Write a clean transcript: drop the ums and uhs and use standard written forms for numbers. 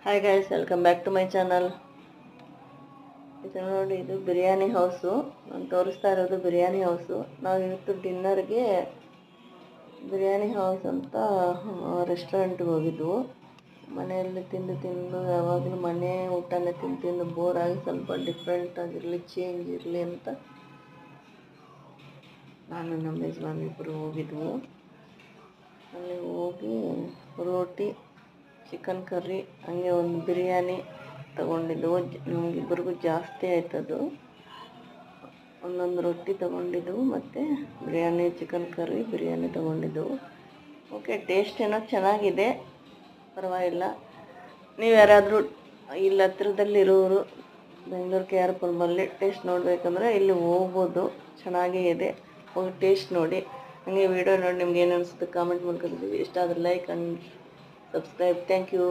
Hi guys, welcome back to my channel. ಇದು ನೋಡಿ, ಇದು ಬಿರಿಯಾನಿ ಹೌಸು. ನಾನು ತೋರಿಸ್ತಾ ಇರೋದು ಬಿರಿಯಾನಿ ಹೌಸು. ನಾವು ಇವತ್ತು ಡಿನ್ನರ್ಗೆ ಬಿರಿಯಾನಿ ಹೌಸ್ ಅಂತ ರೆಸ್ಟೋರೆಂಟ್ಗೆ ಹೋಗಿದ್ವು. ಮನೆಯಲ್ಲಿ ತಿಂದು ಯಾವಾಗಲೂ ಮನೆ ಊಟನೇ ತಿಂದು ಬೋರ್ ಆಗಿ ಸ್ವಲ್ಪ ಡಿಫ್ರೆಂಟ್ ಆಗಿರಲಿ, ಚೇಂಜ್ ಇರಲಿ ಅಂತ ನಾನು ನಮ್ಮ ಯಜಮಾನ್ ಇಬ್ಬರು ಹೋಗಿದ್ವು. ಅಲ್ಲಿ ಹೋಗಿ ರೋಟಿ, ಚಿಕನ್ ಕರ್ರಿ, ಹಂಗೆ ಒಂದು ಬಿರಿಯಾನಿ ತೊಗೊಂಡಿದ್ದೆವು. ನಮಗಿಬ್ಬರಿಗೂ ಜಾಸ್ತಿ ಆಯ್ತದು. ಒಂದೊಂದು ರೊಟ್ಟಿ ತೊಗೊಂಡಿದ್ದೆವು ಮತ್ತು ಬಿರಿಯಾನಿ, ಚಿಕನ್ ಕರ್ರಿ, ಬಿರಿಯಾನಿ ತೊಗೊಂಡಿದ್ದೆವು. ಓಕೆ, ಟೇಸ್ಟ್ ಏನೋ ಚೆನ್ನಾಗಿದೆ, ಪರವಾಗಿಲ್ಲ. ನೀವು ಯಾರಾದರೂ ಇಲ್ಲಿ ಹತ್ರದಲ್ಲಿರೋರು ಬೆಂಗಳೂರು KR ಟೇಸ್ಟ್ ನೋಡಬೇಕಂದ್ರೆ ಇಲ್ಲಿ ಹೋಗ್ಬೋದು. ಚೆನ್ನಾಗೇ ಇದೆ, ಹೋಗಿ ಟೇಸ್ಟ್ ನೋಡಿ. ಹಾಗೆ ವಿಡಿಯೋ ನೋಡಿ ನಿಮ್ಗೆ ಏನು ಅನಿಸುತ್ತೆ ಕಾಮೆಂಟ್ ಮಾಡ್ಕೊಂಡಿದ್ದೀವಿ. ಇಷ್ಟ ಆದರೆ like and subscribe. Thank you.